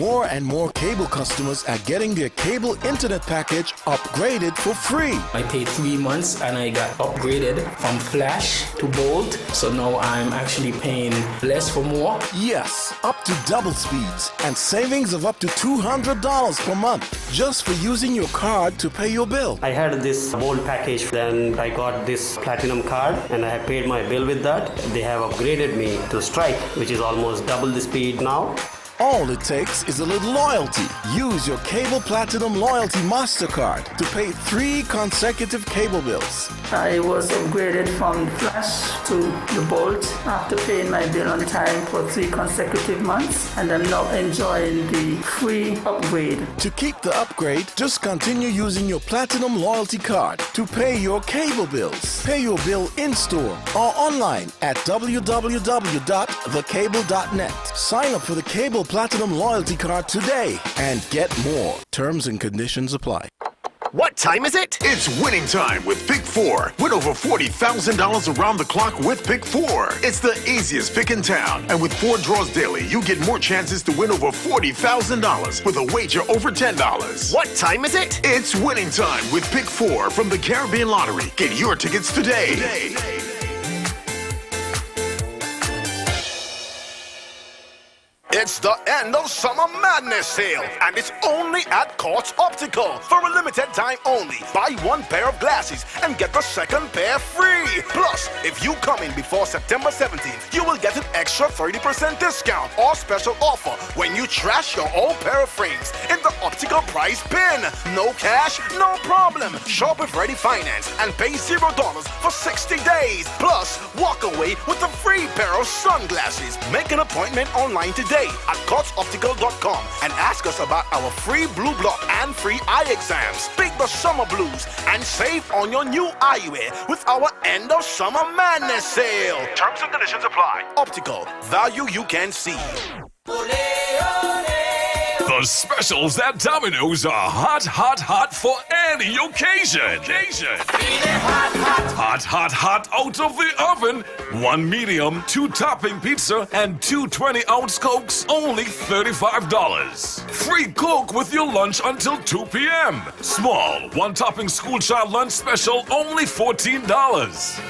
more and more cable customers are getting their cable internet package upgraded for free. I paid 3 months and I got upgraded from Flash to Bolt. So now I'm actually paying less for more. Yes, up to double speeds and savings of up to $200 per month just for using your card to pay your bill. I had this Bolt package, then I got this Platinum card and I have paid my bill with that. They have upgraded me to Strike, which is almost double the speed now. All it takes is a little loyalty. Use your Cable Platinum Loyalty MasterCard to pay 3 consecutive cable bills. I was upgraded from Flash to the Bolt after paying my bill on time for 3 consecutive months, and I'm now enjoying the free upgrade. To keep the upgrade, just continue using your Platinum Loyalty Card to pay your cable bills. Pay your bill in-store or online at www.thecable.net. Sign up for the Cable Platinum Loyalty Card today and get more. Terms and conditions apply. What time is it? It's winning time with Pick 4. Win over $40,000 around the clock with Pick 4. It's the easiest pick in town. And with 4 draws daily, you get more chances to win over $40,000 with a wager over $10. What time is it? It's winning time with Pick 4 from the Caribbean Lottery. Get your tickets today. It's the end of Summer Madness sale, and it's only at Courts Optical. For a limited time only, buy 1 pair of glasses and get the second pair free. Plus, if you come in before September 17th, you will get an extra 30% discount or special offer when you trash your old pair of frames in the Optical prize bin. No cash, no problem. Shop with Ready Finance and pay $0 for 60 days. Plus, walk away with a free pair of sunglasses. Make an appointment online today at courtsoptical.com and ask us about our free blue block and free eye exams. Beat the summer blues and save on your new eyewear with our end of summer madness sale. Terms and conditions apply. Optical, value you can see. The specials at Domino's are hot, hot, hot for any occasion. Hot out of the oven. 1 medium, 2 topping pizza, and 2 20-ounce Cokes, only $35. Free Coke with your lunch until 2 p.m. Small, 1 topping school child lunch special, only $14.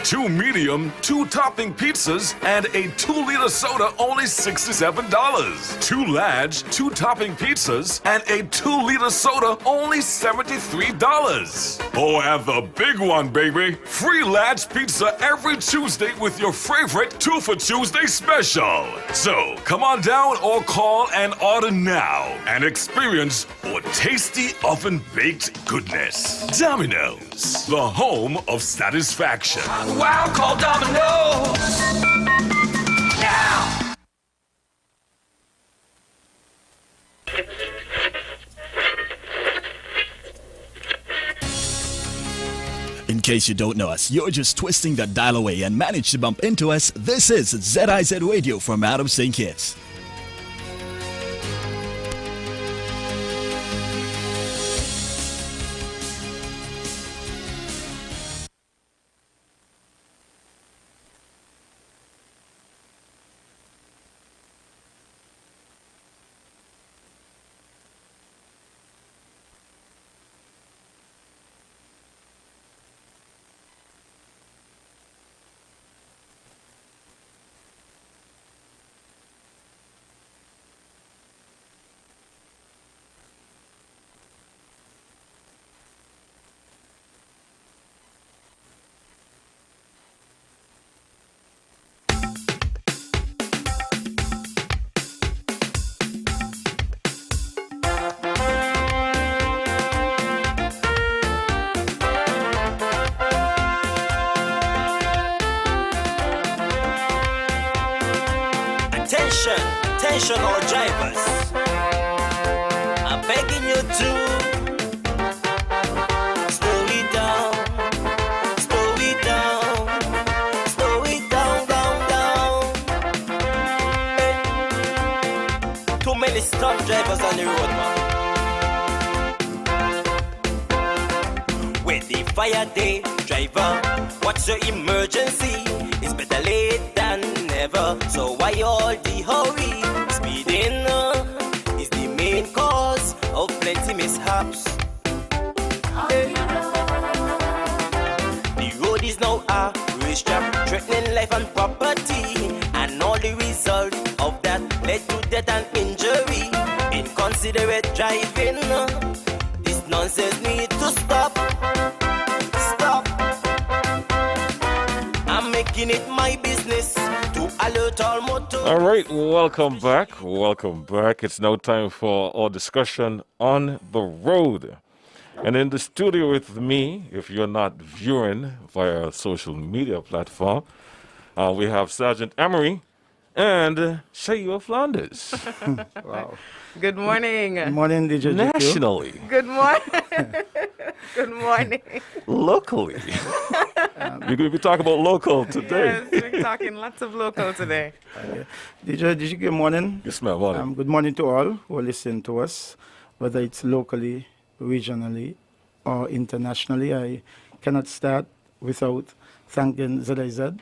2 medium, 2 topping pizzas, and a 2-liter soda, only $67. 2 large, 2 topping pizzas, and a 2-liter soda, only $73. Oh, and the big one, baby. Free large pizza every Tuesday with your favorite 2 for Tuesday special. So, come on down or call and order now and experience more tasty oven-baked goodness. Domino's, the home of satisfaction. Wow, call Domino's! Now! In case you don't know us, you're just twisting that dial away and managed to bump into us. This is ZIZ Radio from Adam St. Kitts. Attention all drivers, I'm begging you to slow it down, slow it down, slow it down, Hey. Too many stunt drivers on the road, man. When the fire day, driver, what's your emergency? It's better late than never, so why all the hurry? Speeding is the main threatening life and property, and all the result of that led to death and injury. Inconsiderate driving, this nonsense need to stop. Stop. I'm making it my business to alert all motors. All right, welcome back. Welcome back. It's now time for our discussion on the road. And in the studio with me, if you're not viewing via a social media platform, we have Sergeant Emery and Shayua Flanders. Wow. Good morning. Good morning, DJ GQ. Nationally. Good morning. Good morning. Locally. We're going to be talking about local today. Yes, we're talking lots of local today. DJ GQ, good morning. Yes, ma'am. Morning. Good morning to all who are listening to us, whether it's locally, regionally, or internationally. I cannot start without thanking ZIZ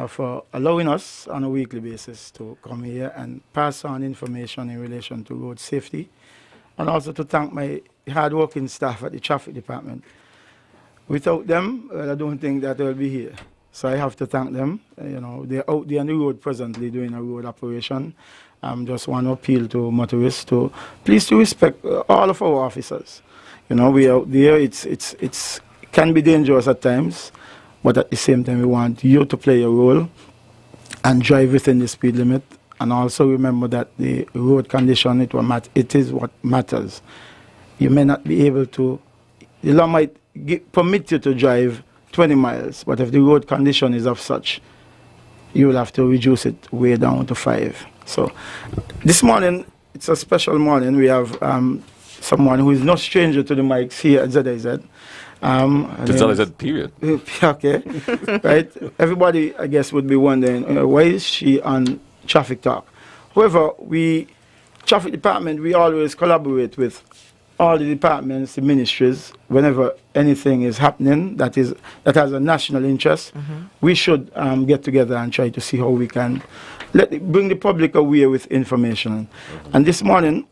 for allowing us on a weekly basis to come here and pass on information in relation to road safety, and also to thank my hard-working staff at the traffic department. Without them, I don't think that they'll be here. So I have to thank them. They're out there on the road presently doing a road operation. Just want to appeal to motorists to please to respect all of our officers. We out there. It's can be dangerous at times, but at the same time, we want you to play a role and drive within the speed limit. And also remember that the road condition, it is what matters. You may not be able to, the law might permit you to drive 20 miles, but if the road condition is of such, you will have to reduce it way down to 5. So this morning, it's a special morning. We have someone who is no stranger to the mics here at ZIZ. To ZIZ, period. Okay, right. Everybody, I guess, would be wondering, why is she on Traffic Talk? However, Traffic Department, we always collaborate with all the departments, the ministries, whenever anything is happening that has a national interest, we should get together and try to see how we can bring the public aware with information. And this morning,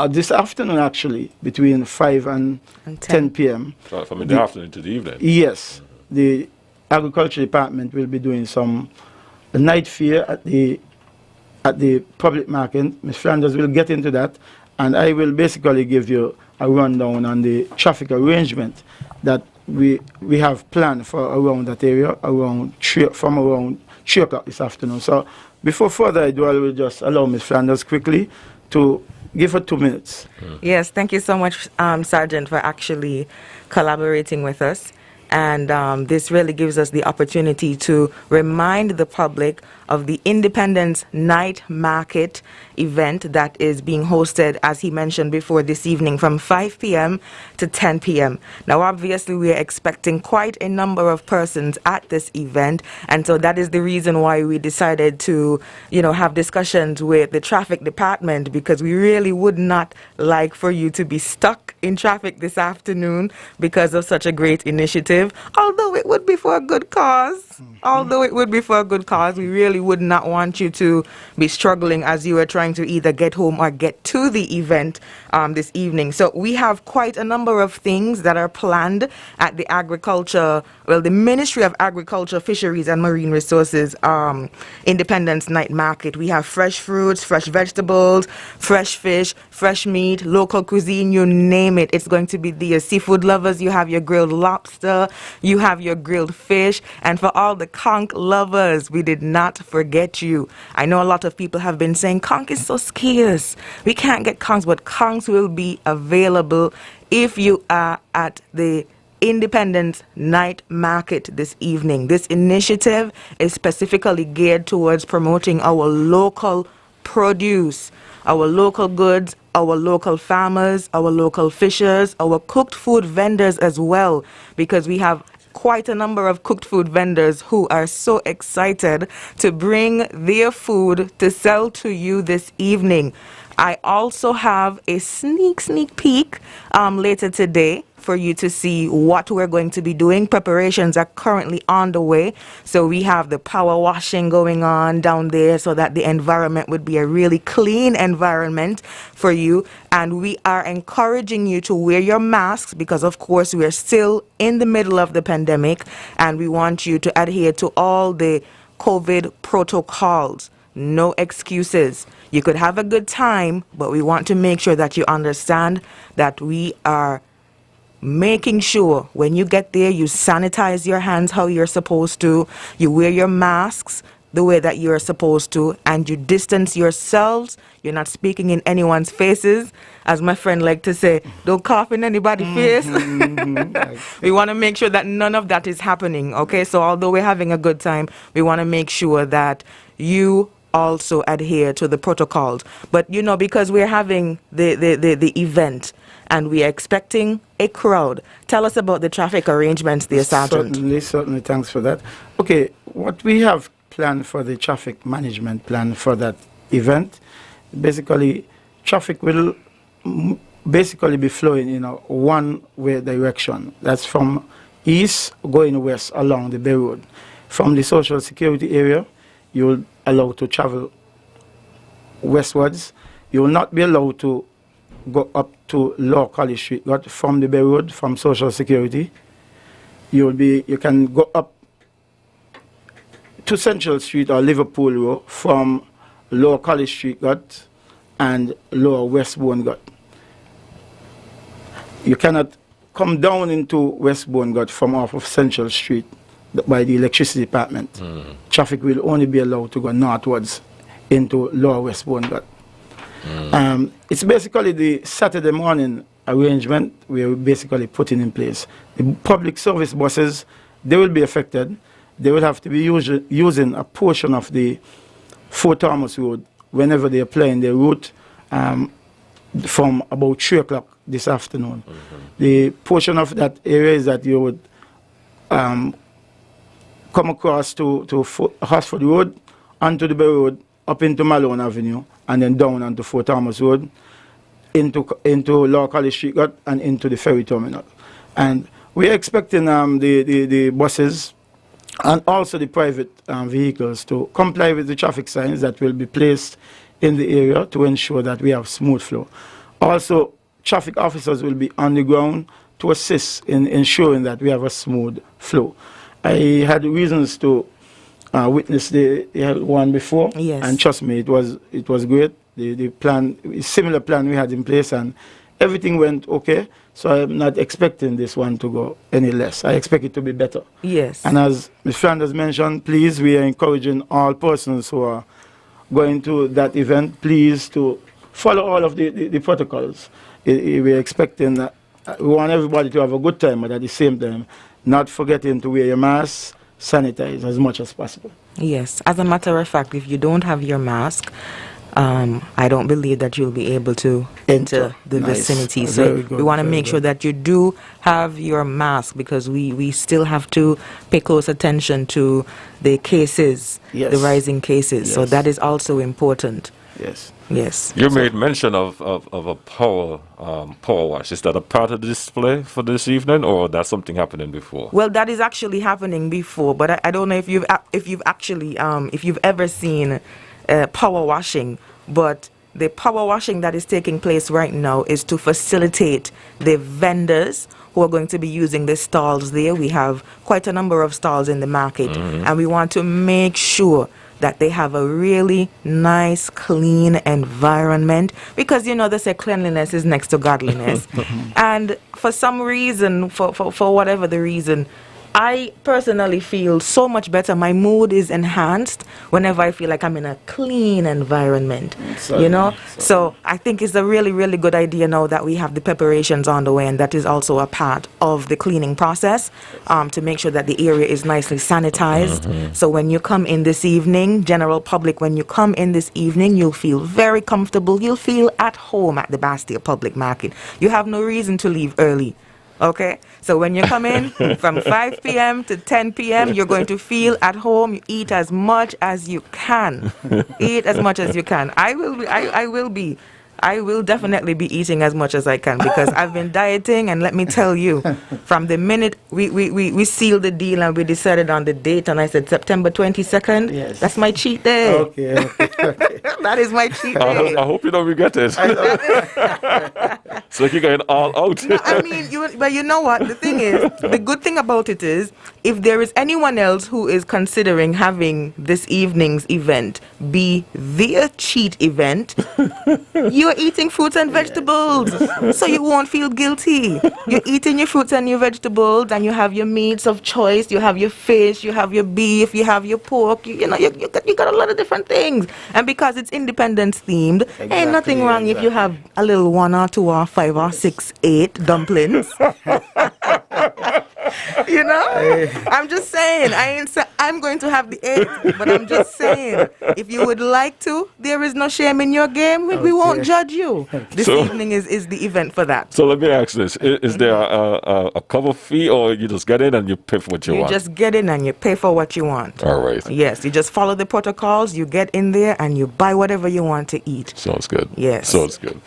this afternoon actually, between 5 and 10 p.m. So from the afternoon to the evening? Yes. The Agriculture Department will be doing a night fair at the public market. Ms. Flanders will get into that. And I will basically give you a rundown on the traffic arrangement that we have planned for around that area from around 3 o'clock this afternoon. So before further ado, I will just allow Ms. Flanders quickly to give her 2 minutes. Yes, thank you so much, Sergeant, for actually collaborating with us. And this really gives us the opportunity to remind the public of the Independence Night Market event that is being hosted, as he mentioned before, this evening from 5 p.m. to 10 p.m. Now, obviously, we are expecting quite a number of persons at this event, and so that is the reason why we decided to, have discussions with the traffic department, because we really would not like for you to be stuck in traffic this afternoon because of such a great initiative, although it would be for a good cause. We really would not want you to be struggling as you are trying to either get home or get to the event this evening. So we have quite a number of things that are planned at the Ministry of Agriculture, Fisheries and Marine Resources Independence Night Market. We have fresh fruits, fresh vegetables, fresh fish, fresh meat, local cuisine, you name it. It's going to be the seafood lovers. You have your grilled lobster, you have your grilled fish, and for all the conch lovers, we did not forget you. I know a lot of people have been saying conch is so scarce. We can't get conchs, but conchs will be available if you are at the Independence Night Market this evening. This initiative is specifically geared towards promoting our local produce, our local goods, our local farmers, our local fishers, our cooked food vendors as well, because we have quite a number of cooked food vendors who are so excited to bring their food to sell to you this evening. I also have a sneak peek later today for you to see what we're going to be doing. Preparations are currently on the way. So we have the power washing going on down there so that the environment would be a really clean environment for you. And we are encouraging you to wear your masks because, of course, we're still in the middle of the pandemic, and we want you to adhere to all the COVID protocols. No excuses. You could have a good time, but we want to make sure that you understand that we are making sure when you get there, you sanitize your hands how you're supposed to, you wear your masks the way that you're supposed to, and you distance yourselves. You're not speaking in anyone's faces. As my friend like to say, don't cough in anybody's face. We want to make sure that none of that is happening, okay? So although we're having a good time, we want to make sure that you also adhere to the protocols. But, you know, because we're having the event, and we are expecting a crowd. Tell us about the traffic arrangements there, Sergeant. Certainly, thanks for that. Okay, what we have planned for the traffic management plan for that event, basically, traffic will basically be flowing in a one-way direction. That's from east going west along the Bay Road. From the social security area, you'll allow to travel westwards. You will not be allowed to go up to Lower College Street, but from the Bay Road, from Social Security, you can go up to Central Street or Liverpool Road from Lower College Street Gut and Lower Westbourne Gut. You cannot come down into Westbourne Gut from off of Central Street by the electricity department. Traffic will only be allowed to go northwards into Lower Westbourne Gut. It's basically the Saturday morning arrangement we're basically putting in place. The public service buses, they will be affected. They will have to be using a portion of the Fort Thomas Road whenever they are playing their route from about 3 o'clock this afternoon. The portion of that area is that you would come across to Hosford Road, onto the Bay Road, up into Malone Avenue, and then down onto Fort Thomas Road, into Lower College Street Gut, and into the ferry terminal. And we're expecting the buses and also the private vehicles to comply with the traffic signs that will be placed in the area to ensure that we have smooth flow. Also, traffic officers will be on the ground to assist in ensuring that we have a smooth flow. I had reasons to witness the one before, yes, and trust me, it was great. The plan, similar plan we had in place, and everything went okay. So I'm not expecting this one to go any less. I expect it to be better. Yes. And as Ms. Flanders mentioned, please, we are encouraging all persons who are going to that event, please, to follow all of the protocols. We're expecting that we want everybody to have a good time, but at the same time, not forgetting to wear your mask, sanitize as much as possible. Yes. As a matter of fact, if you don't have your mask, I don't believe that you'll be able to enter the vicinity. So we want to make sure that you do have your mask, because we still have to pay close attention to the cases, yes, the rising cases. Yes. So that is also important. Yes. Yes. You made mention of a power wash. Is that a part of the display for this evening, or that's something happening before? Well, that is actually happening before, but I don't know if you've actually if you've ever seen power washing. But the power washing that is taking place right now is to facilitate the vendors who are going to be using the stalls there. We have quite a number of stalls in the market, and we want to make sure that they have a really nice, clean environment, because, you know, they say cleanliness is next to godliness. And for some reason, for whatever the reason, I personally feel so much better. My mood is enhanced whenever I feel like I'm in a clean environment, you know? So I think it's a really, really good idea now that we have the preparations on the way, and that is also a part of the cleaning process, to make sure that the area is nicely sanitized. So when you come in this evening, general public, when you come in this evening, you'll feel very comfortable. You'll feel at home at the Bastille Public Market. You have no reason to leave early. Okay, so when you come in from 5 p.m. to 10 p.m., you're going to feel at home. You eat as much as you can. Eat as much as you can. I will be I will definitely be eating as much as I can because I've been dieting, and let me tell you, from the minute we sealed the deal and we decided on the date, and I said September 22nd, Yes. that's my cheat day. Okay. That is my cheat day. I hope you don't regret it. So you're going all out. No, I mean, but you know what? The thing is, the good thing about it is, if there is anyone else who is considering having this evening's event be their cheat event, you're eating fruits and vegetables, so you won't feel guilty. You're eating your fruits and your vegetables, and you have your meats of choice. You have your fish, you have your beef, you have your pork. You got a lot of different things. And because it's Independence themed, ain't nothing wrong if you have a little 1 or 2 or 5 or 6, 8 dumplings. You know, I'm just saying. I'm going to have the 8, but I'm just saying. If you would like to, there is no shame in your game. We won't judge you. This evening is the event for that. So let me ask this: Is there a cover fee, or you just get in and you pay for what you want? You just get in and you pay for what you want. All right. Yes, you just follow the protocols. You get in there and you buy whatever you want to eat. Sounds good. Yes. Sounds good.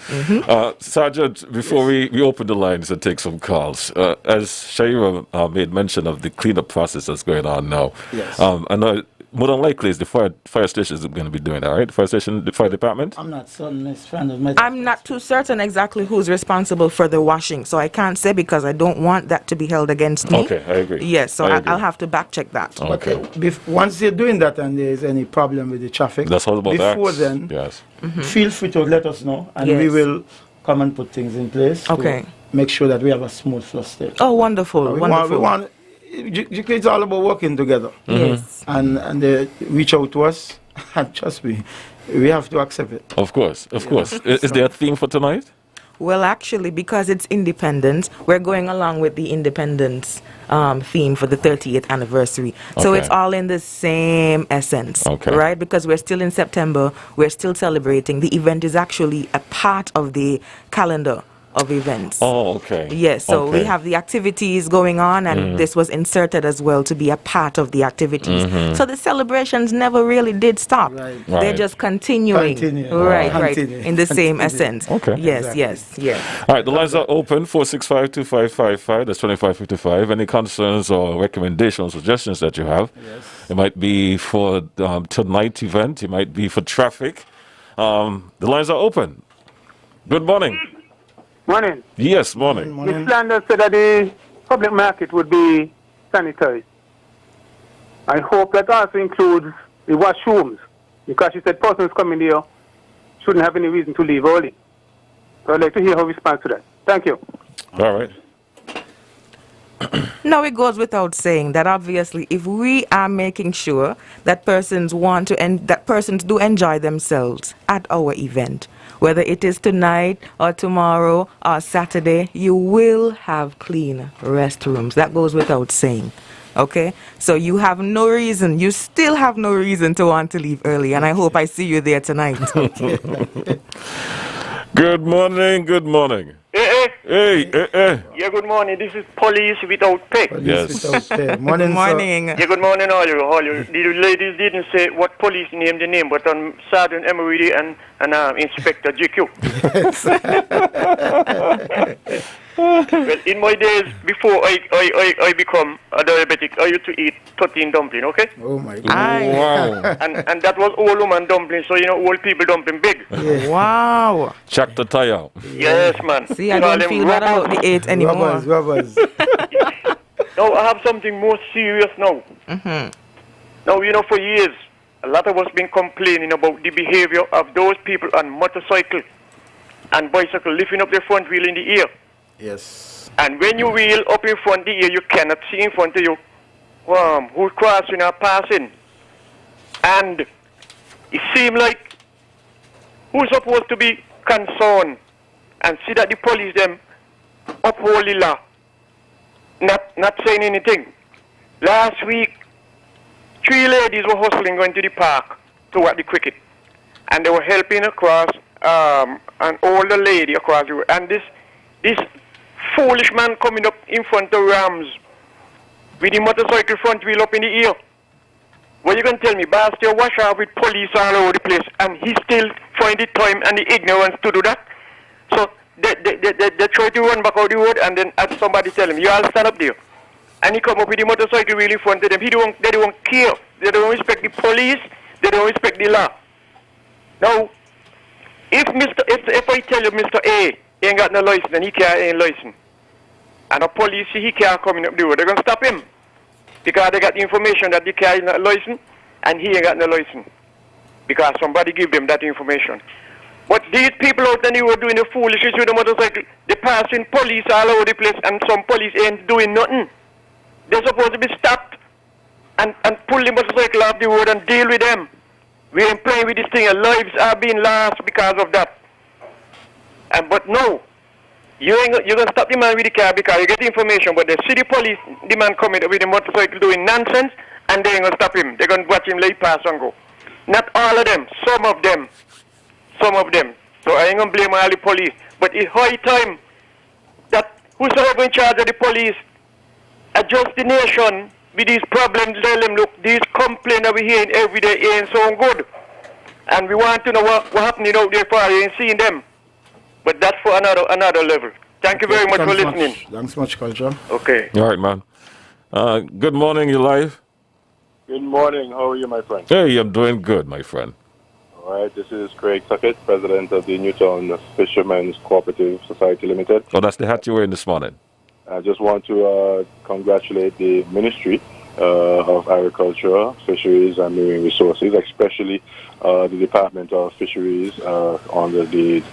Sergeant, before we open the lines and take some calls, as Shaira made mention of the cleanup process that's going on now. Yes. I know more than likely is the fire station is going to be doing that, right? The fire department? I'm not certain, Miss Friend of my. I'm not too certain exactly who's responsible for the washing, so I can't say because I don't want that to be held against me. Okay, I agree. Yes, so I'll have to back check that. Okay. Once you're doing that and there is any problem with the traffic, that's all about before that. then, yes. Feel free to let us know, and we will come and put things in place. Okay. To make sure that we have a smooth flow state. Oh, wonderful, wonderful. It's all about working together. Yes. And they reach out to us, and trust me, we have to accept it. Of course, of course. Is there a theme for tonight? Well, actually, because it's Independence, we're going along with the Independence theme for the 30th anniversary. So it's all in the same essence, right? Because we're still in September, we're still celebrating. The event is actually a part of the calendar of events. Oh, okay. Yes, so we have the activities going on, and this was inserted as well to be a part of the activities. So the celebrations never really did stop. Right. They're just continuing. Right, in the same essence. Okay. Yes, yes. All right, the lines are open, 465-2555, that's 2555. Any concerns or recommendations, suggestions that you have? Yes. It might be for tonight's event, it might be for traffic. The lines are open. Good morning. Morning. Yes, morning. Ms. Flanders said that the public market would be sanitized. I hope that also includes the washrooms, because she said persons coming here shouldn't have any reason to leave early. So I'd like to hear her response to that. Thank you. All right. Now, it goes without saying that obviously if we are making sure that persons do enjoy themselves at our event, whether it is tonight or tomorrow or Saturday, you will have clean restrooms. That goes without saying. Okay? So you still have no reason to want to leave early, and I hope I see you there tonight. Good morning. Hey. Yeah, good morning. This is Police Without Pay. Morning. Yeah, good morning, all you. The ladies didn't say what police named the name, but Sergeant Emery and Inspector GQ. Well, in my days before I become a diabetic, I used to eat 13 dumpling, okay? Oh my God. Wow. and that was old woman dumpling, so old people dumpling big. Yeah. Wow. Check the tire. Yes, man. See, I don't feel bad about the 8 anymore. Rubbers. Now, I have something more serious now. Now, for years, a lot of us been complaining about the behavior of those people on motorcycle and bicycle lifting up their front wheel in the air. Yes. And when you wheel up in front of the air, you cannot see in front of you who's crossing or passing. And it seems like who's supposed to be concerned and see that the police them uphold the law, not saying anything. Last week, 3 ladies were hustling going to the park to watch the cricket, and they were helping across an older lady across the road. And this foolish man coming up in front of Rams with the motorcycle front wheel up in the air. What you gonna tell me? Bastia wash off with police all over the place, and he still find the time and the ignorance to do that? So they try to run back out the road, and then somebody tell him, you all stand up there. And he come up with the motorcycle really in front of them. They don't care. They don't respect the police. They don't respect the law. Now, if I tell you Mr. A ain't got no license and he ain't license, and the police see he can't come up the road, they're going to stop him. Because they got the information that the car is not licensed and he ain't got no license. Because somebody give them that information. But these people out there who are doing the foolishness with the motorcycle, they passing police all over the place and some police ain't doing nothing. They're supposed to be stopped and pull the motorcycle off the road and deal with them. We ain't playing with this thing and lives are being lost because of that. But no, you're going to stop the man with the car because you get the information, but the city police, the man coming with the motorcycle doing nonsense, and they ain't going to stop him. They're going to watch him let he pass and go. Not all of them, some of them. Some of them. So I ain't going to blame all the police. But it's high time that whosoever in charge of the police adjust the nation with these problems. Tell them, look, these complaints that we're hearing every day ain't so good. And we want to know what's happening out there for you ain't seeing them. But that's for another level. Thank you very much for listening. Thanks much, Culture. Okay. All right, man. Good morning, you live. Good morning. How are you, my friend? Hey, I'm doing good, my friend. All right, this is Craig Tuckett, president of the Newtown Fishermen's Cooperative Society Limited. Oh, that's the hat you were in this morning. I just want to congratulate the Ministry of Agriculture, Fisheries and Marine Resources, especially the Department of Fisheries under the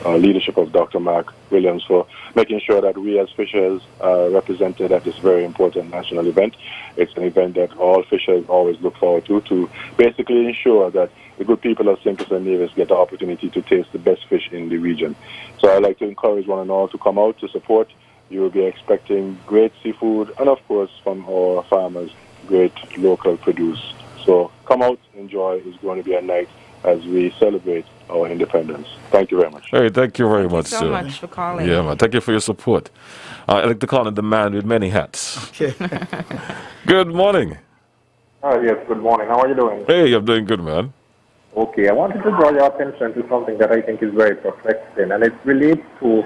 leadership of Dr. Mark Williams for making sure that we as fishers are represented at this very important national event. It's an event that all fishers always look forward to basically ensure that the good people of St. Kitts and Nevis get the opportunity to taste the best fish in the region. So I'd like to encourage one and all to come out to support. You will be expecting great seafood and, of course, from our farmers, great local produce. So come out, enjoy. It's going to be a night as we celebrate our independence. Thank you very much. Hey, thank you very much, Thank you so much for calling. Yeah, man. Thank you for your support. I like to call him the man with many hats. Okay. Good morning. Yes, good morning. How are you doing? Hey, I'm doing good, man. Okay, I wanted to draw your attention to something that I think is very perplexing, and it relates to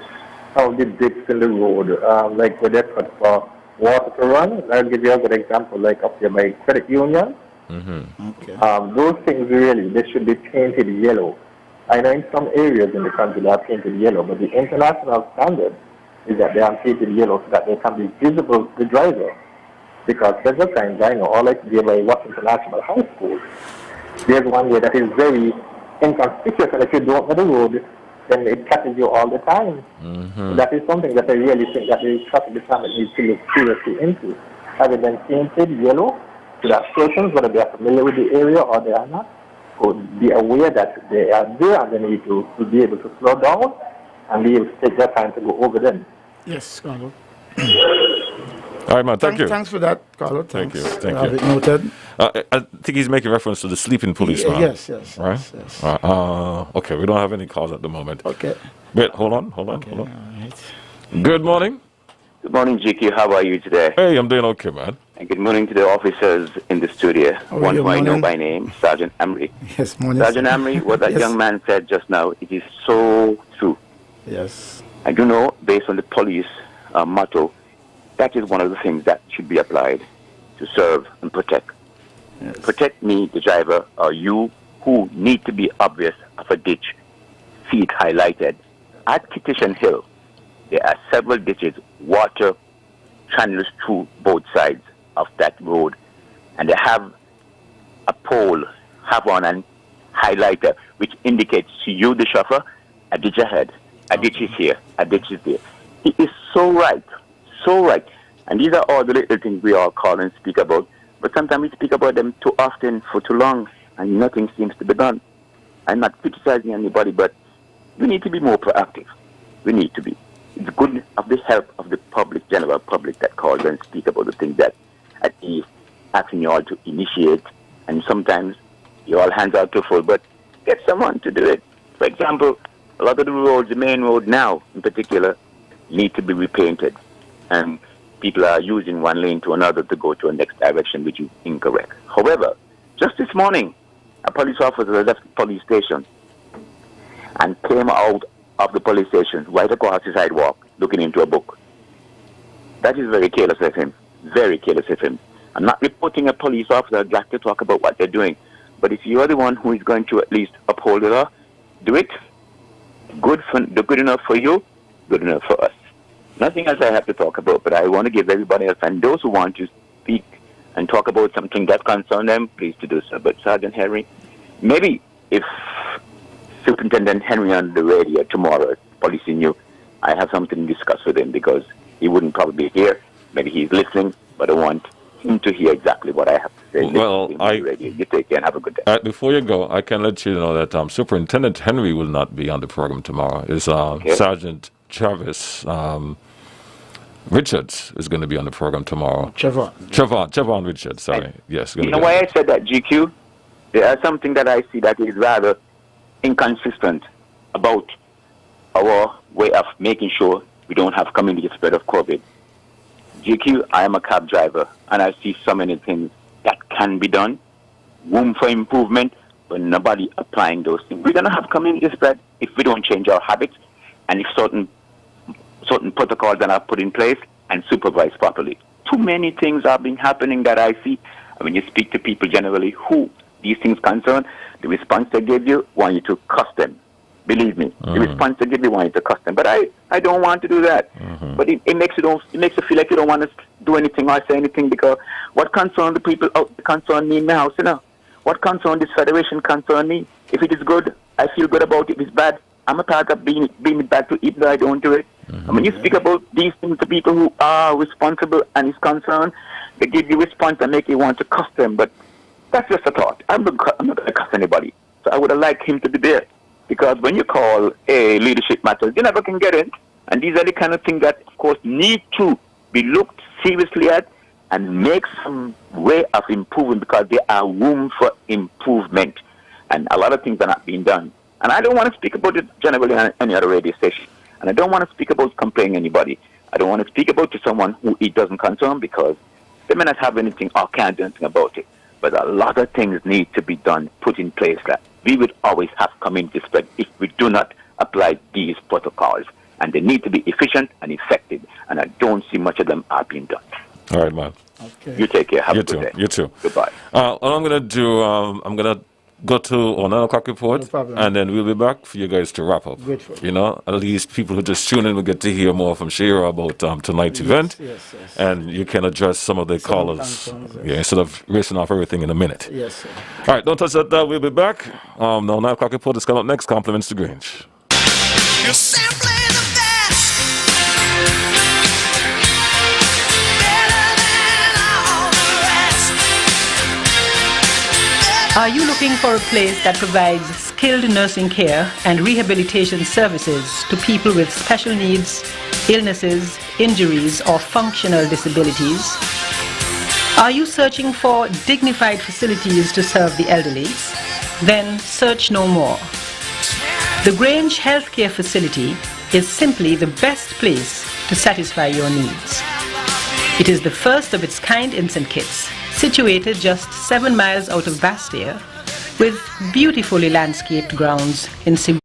how the dips in the road, like where they cut for water to run. I'll give you a good example, like up here by Credit Union. Okay. Those things really, they should be painted yellow. I know in some areas in the country they are painted yellow, but the international standard is that they are painted yellow so that they can be visible to the driver. Because several times I know, all like by Washington National High School, there's one way that is very inconspicuous, and if you don't know the road, then it catches you all the time. So that is something that I really think that the traffic department needs to look seriously into. Having them painted yellow, so that persons, whether they are familiar with the area or they are not, could be aware that they are there and they need to be able to slow down and be able to take their time to go over them. Yes, Carlo. All right, man. Thank you. Thanks for that, Carlo. Thank you. Thanks. Thank I have you. it noted. I think he's making reference to the sleeping policeman. Yes. Right? Yes. Okay, we don't have any calls at the moment. Okay. Wait, hold on. Okay, all right. Good morning. Good morning, GQ. How are you today? Hey, I'm doing okay, man. And good morning to the officers in the studio. One who I know by name, Sergeant Amri. Yes, morning. Sergeant Amri, what that young man said just now, it is so true. Yes. I do know, based on the police motto, that is one of the things that should be applied to serve and protect. Yes. Protect me, the driver, or you who need to be obvious of a ditch, see it highlighted. At Kittish Hill, there are several ditches, water channels through both sides of that road, and they have a pole, have on a highlighter, which indicates to you, the chauffeur, a ditch ahead, a ditch is here, a ditch is there. He is so right, so right. And these are all the little things we all call and speak about, but sometimes we speak about them too often for too long, and nothing seems to be done. I'm not criticizing anybody, but we need to be more proactive. We need to be. It's good of the help of the public, general public, that calls and speak about the things that at least asking you all to initiate, and sometimes you all hands are too full, but get someone to do it. For example, a lot of the roads, the main road now in particular, need to be repainted, and people are using one lane to another to go to a next direction, which is incorrect. However, just this morning, a police officer left the police station and came out of the police station right across the sidewalk looking into a book. That is very careless of him. Very careless of him. I'm not reporting a police officer. I'd like to talk about what they're doing. But if you're the one who is going to at least uphold the law, do it. Good enough for you, good enough for us. Nothing else I have to talk about, but I want to give everybody else, and those who want to speak and talk about something that concerns them, please to do so. But Sergeant Henry, maybe if Superintendent Henry on the radio tomorrow policing you, I have something to discuss with him because he wouldn't probably hear. Maybe he's listening, but I want him to hear exactly what I have to say. Well, you take care and have a good day. Before you go, I can let you know that Superintendent Henry will not be on the program tomorrow. It's Sergeant Travis Richards is going to be on the program tomorrow. Trevon Richards, sorry. Yes. You know why I said that, GQ? There's something that I see that is rather inconsistent about our way of making sure we don't have community spread of COVID. GQ, I am a cab driver, and I see so many things that can be done, room for improvement, but nobody applying those things. We're going to have community spread if we don't change our habits and if certain protocols are not put in place and supervised properly. Too many things are being happening that I see. And when you speak to people generally who these things concern, the response they give you want you to cuss them. Believe me, the response they give you want you to cuss them. But I don't want to do that. But it makes you feel like you don't want to do anything or say anything because what concerns the people out there concern me in my house, you know? What concerns this federation concern me? If it is good, I feel good about it. If it's bad, I'm a part of being bad too, even though I don't do it. And when you speak about these things to people who are responsible and is concerned, they give you response and make you want to cuss them. But that's just a thought. I'm not going to cuss anybody. So I would have liked him to be there. Because when you call a leadership matters, you never can get in. And these are the kind of things that, of course, need to be looked seriously at and make some way of improving because there are room for improvement. And a lot of things are not being done. And I don't want to speak about it generally on any other radio station. And I don't want to speak about complaining anybody. I don't want to speak about to someone who it doesn't concern because they may not have anything or can't do anything about it. But a lot of things need to be done, put in place that we would always have community spread if we do not apply these protocols. And they need to be efficient and effective. And I don't see much of them are being done. All right, man. Okay. You take care. Have a good day. You too. Goodbye. All I'm going to do, I'm going to go to our 9 o'clock report, and then we'll be back for you guys to wrap up. Grateful. You know, at least people who just tune in will get to hear more from Shira about tonight's event, yes. and you can address some of the callers, instead of racing off everything in a minute. Yes, sir. All right, don't touch that. We'll be back. Now 9 o'clock report is coming up next. Compliments to Grange. You're simply the best. Are you looking for a place that provides skilled nursing care and rehabilitation services to people with special needs, illnesses, injuries, or functional disabilities? Are you searching for dignified facilities to serve the elderly? Then search no more. The Grange Healthcare Facility is simply the best place to satisfy your needs. It is the first of its kind in St. Kitts, situated just 7 miles out of Bastia, with beautifully landscaped grounds in Cebu.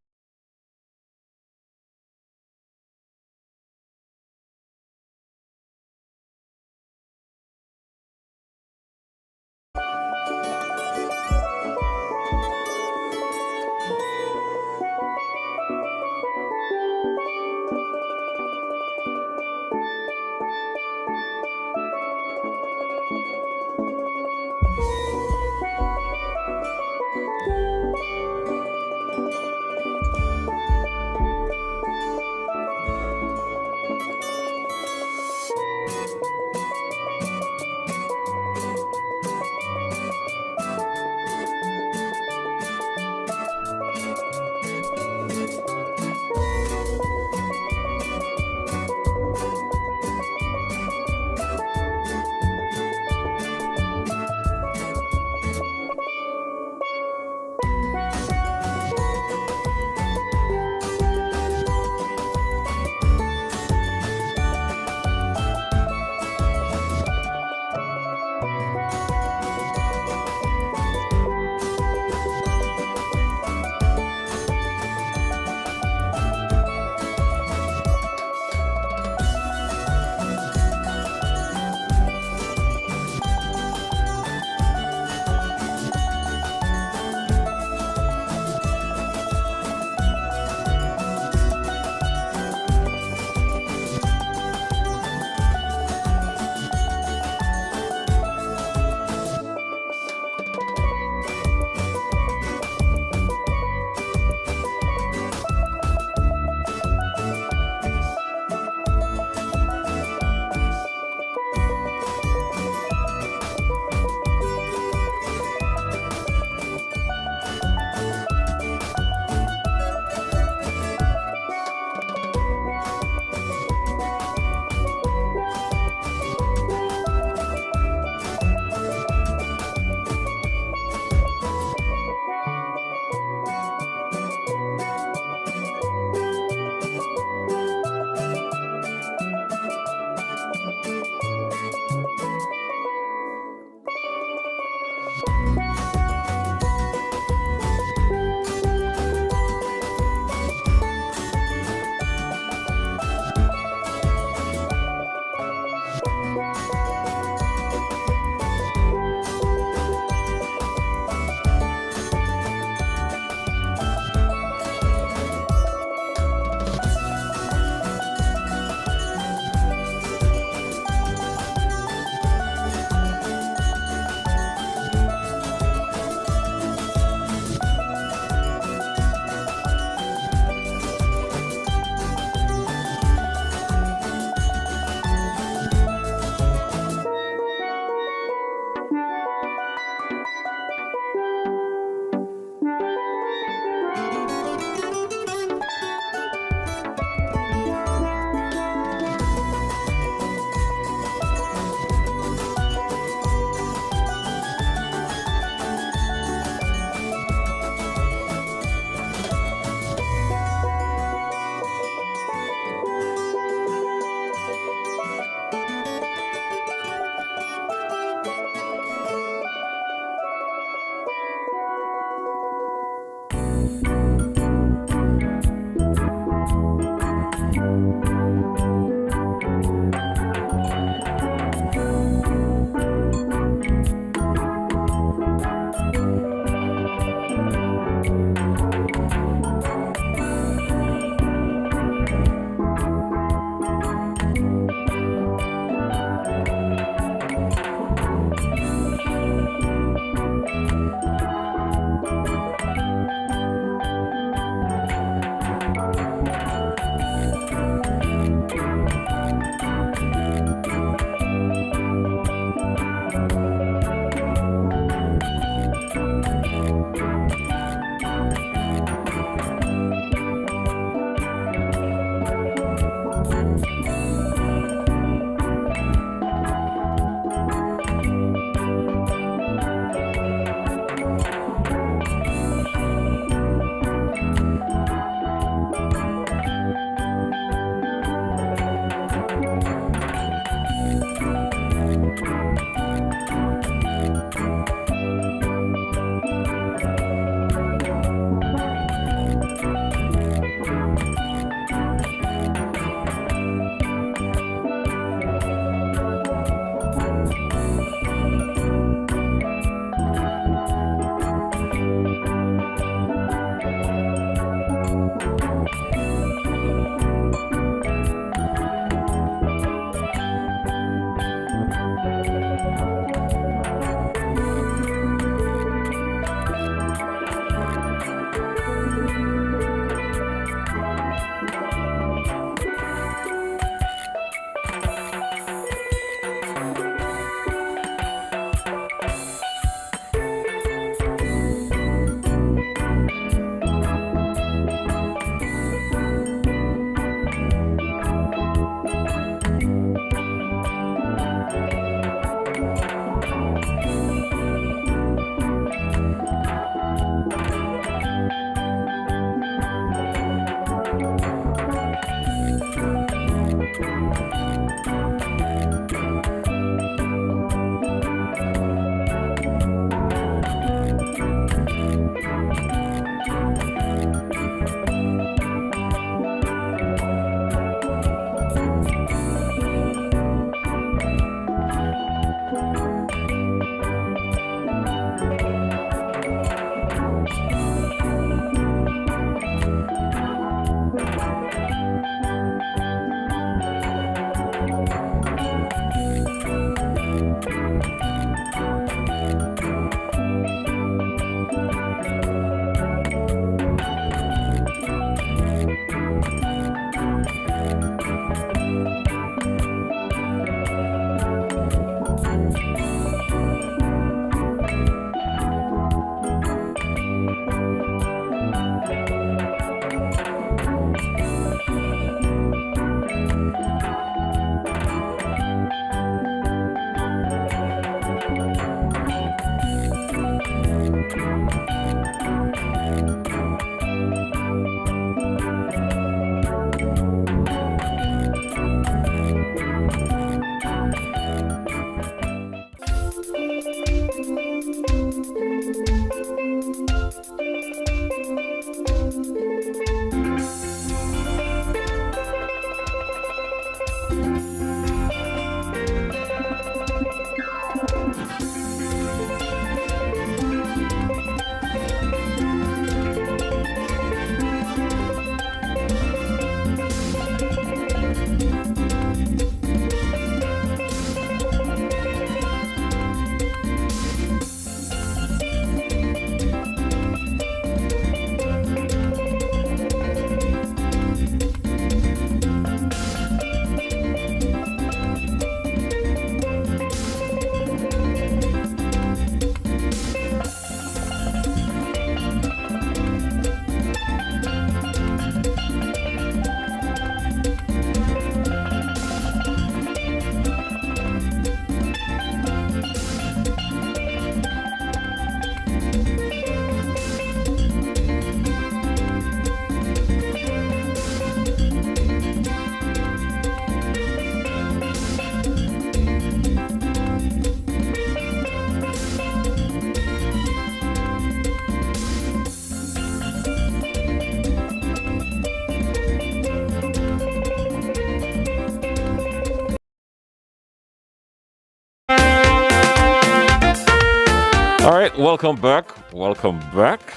right, welcome back. Welcome back.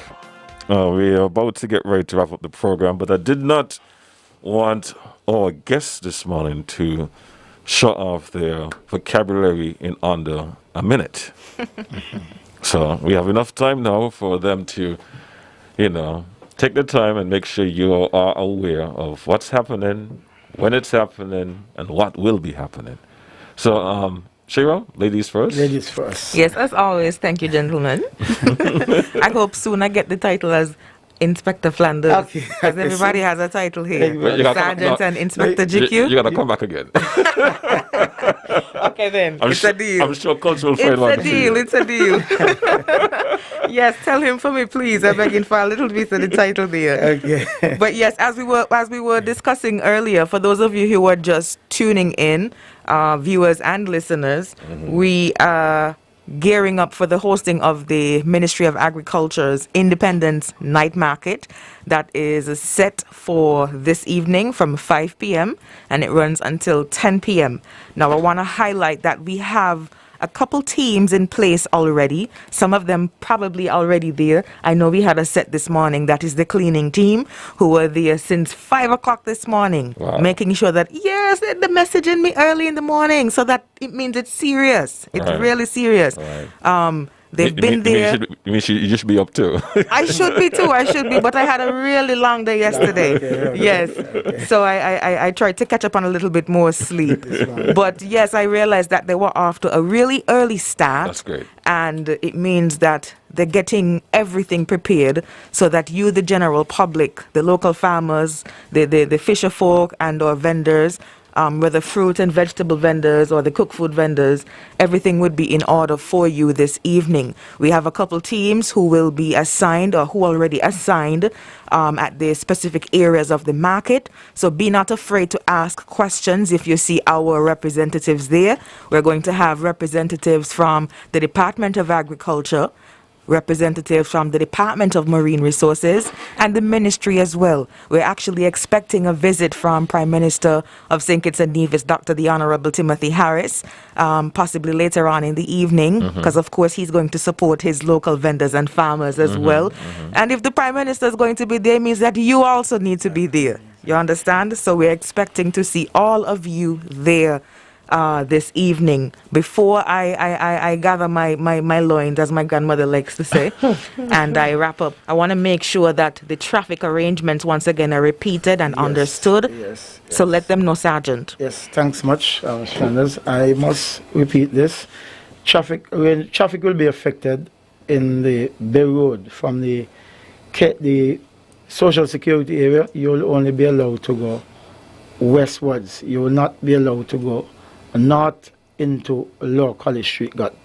We're about to get ready to wrap up the program, but I did not want our guests this morning to shut off their vocabulary in under a minute. So we have enough time now for them to, take the time and make sure you are aware of what's happening, when it's happening, and what will be happening. So, Shira, ladies first. Ladies first. Yes, as always. Thank you, gentlemen. I hope soon I get the title as Inspector Flanders. Okay. Because everybody has a title here. Sergeant and Inspector GQ. You got to come back again. Okay, then. It's a deal. I'm sure Culture will find one. It's a deal. Yes, tell him for me, please. I'm begging for a little piece of the title there. Okay. But yes, as we were discussing earlier, for those of you who are just tuning in, viewers and listeners, we are gearing up for the hosting of the Ministry of Agriculture's Independence Night Market that is set for this evening from 5 p.m. and it runs until 10 p.m. Now, I want to highlight that we have a couple teams in place already. Some of them probably already there. I know we had a set this morning. That is the cleaning team who were there since 5 o'clock this morning, making sure that, yes, the message in me early in the morning, so that it means it's serious. It's really serious. They've been there. You should be up too. I should be, but I had a really long day yesterday. Yes. So I tried to catch up on a little bit more sleep. But yes, I realized that they were off to a really early start. That's great. And it means that they're getting everything prepared so that you, the general public, the local farmers, the fisher folk and or vendors, whether fruit and vegetable vendors or the cooked food vendors, everything would be in order for you this evening. We have a couple teams who will be assigned or who already assigned at the specific areas of the market. So be not afraid to ask questions if you see our representatives there. We're going to have representatives from the Department of Agriculture, representatives from the Department of Marine Resources and the ministry as well. We're actually expecting a visit from Prime Minister of St. Kitts and Nevis, Dr. the Honorable Timothy Harris, possibly later on in the evening, because of course he's going to support his local vendors and farmers as well. And if the Prime Minister is going to be there, it means that you also need to be there. You understand? So we're expecting to see all of you there this evening. Before I gather my loins, as my grandmother likes to say, and I wrap up, I want to make sure that the traffic arrangements once again are repeated and understood. Yes. So let them know, Sergeant. Yes, thanks much, Flanders. I must repeat this. Traffic will be affected in the Bay Road from the Social Security area. You will only be allowed to go westwards. You will not be allowed to go north into Lower College Street Gut.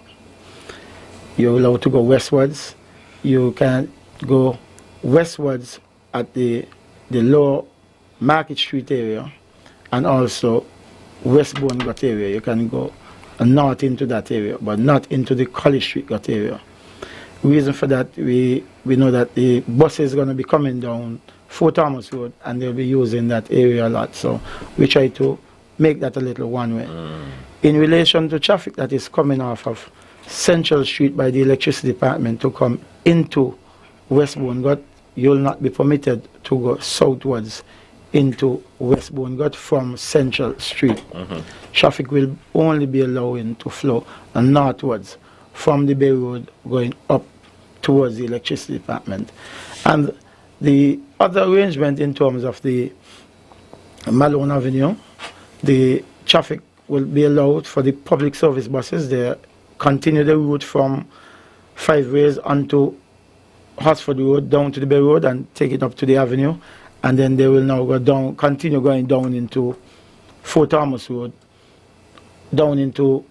You're allowed to go westwards. You can go westwards at the Lower Market Street area and also Westbourne Gut area. You can go north into that area, but not into the College Street Gut area. Reason for that, we know that the buses are going to be coming down Fort Thomas Road and they'll be using that area a lot. So we try to make that a little one way. In relation to traffic that is coming off of Central Street by the Electricity Department to come into Westbourne Gut, you'll not be permitted to go southwards into Westbourne Gut from Central Street. Traffic will only be allowing to flow northwards from the Bay Road going up towards the Electricity Department. And the other arrangement in terms of the Malone Avenue, the traffic will be allowed for the public service buses. They continue the route from Five Ways onto Hosford Road down to the Bay Road and take it up to the avenue. And then they will now go down, continue going down into Fort Thomas Road, down into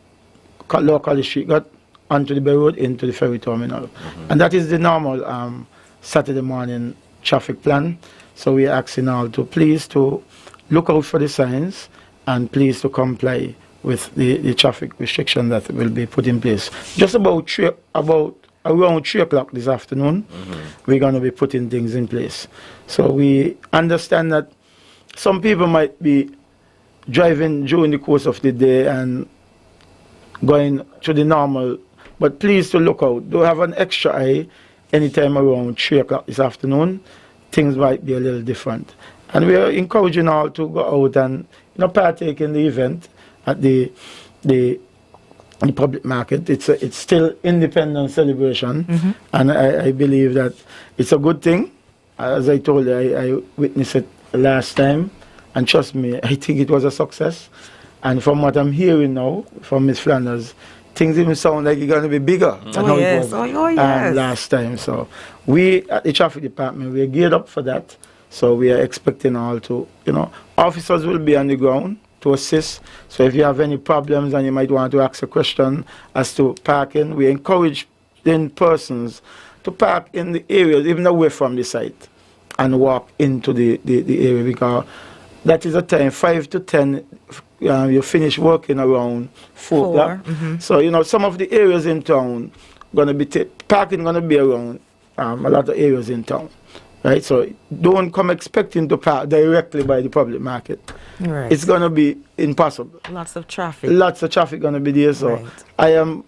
Lower College Street, got onto the Bay Road into the ferry terminal. And that is the normal Saturday morning traffic plan. So we are asking all to please to look out for the signs and please to comply with the traffic restriction that will be put in place. Just around 3 o'clock this afternoon, we're going to be putting things in place. So we understand that some people might be driving during the course of the day and going to the normal But please to look out. Do have an extra eye anytime around 3 o'clock this afternoon. Things might be a little different. And we are encouraging all to go out and partake in the event at the public market. It's still independent celebration, and I believe that it's a good thing. As I told you, I witnessed it last time, and trust me, I think it was a success. And from what I'm hearing now from Ms. Flanders, things even sound like it's going to be bigger than how it was last time. So we at the traffic department, we are geared up for that. So we are expecting all to, officers will be on the ground to assist. So if you have any problems and you might want to ask a question as to parking, we encourage persons to park in the areas, even away from the site, and walk into the area, because that is the time, 5 to 10, you finish working around 4 o'clock. So, some of the areas in town, parking going to be around a lot of areas in town. Right, so don't come expecting to park directly by the public market. Right. It's going to be impossible. Lots of traffic. Lots of traffic going to be there. So I am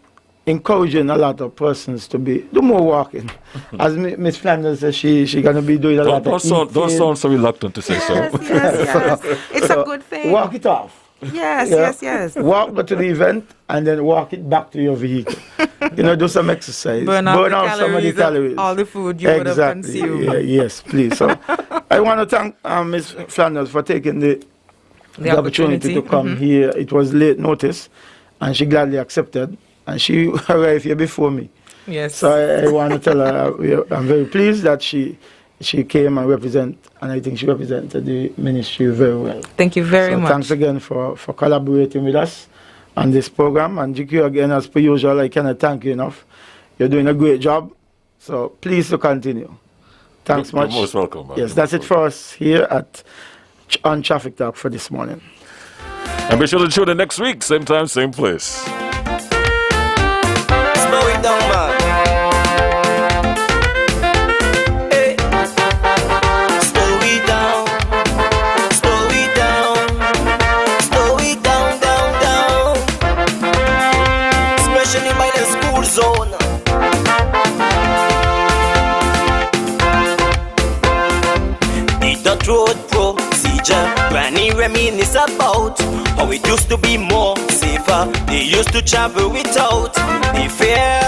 encouraging a lot of persons to do more walking. As Ms. Flanders says, she's going to be doing a lot of eating. Don't sound so reluctant to say so. Yes. It's a good thing. Walk it off. Yes. Walk to the event and then walk it back to your vehicle. Do some exercise. Burn off some of the calories. All the food you would have consumed. Yes, please. So I want to thank Ms. Flanders for taking the opportunity to come here. It was late notice, and she gladly accepted, and she arrived here before me. Yes. So I want to tell her I'm very pleased that she came and I think she represented the ministry very well. Thank you very much. Thanks again for collaborating with us on this program. And GQ, again, as per usual, I cannot thank you enough. You're doing a great job. So please to continue. Thanks much. You're most welcome, man. Yes, that's it for us here on Traffic Talk for this morning. And be sure to tune in next week, same time, same place. Slow it down, man. Zone. The dirt road procedure, Granny reminisce about how it used to be more safer. They used to travel without the fear.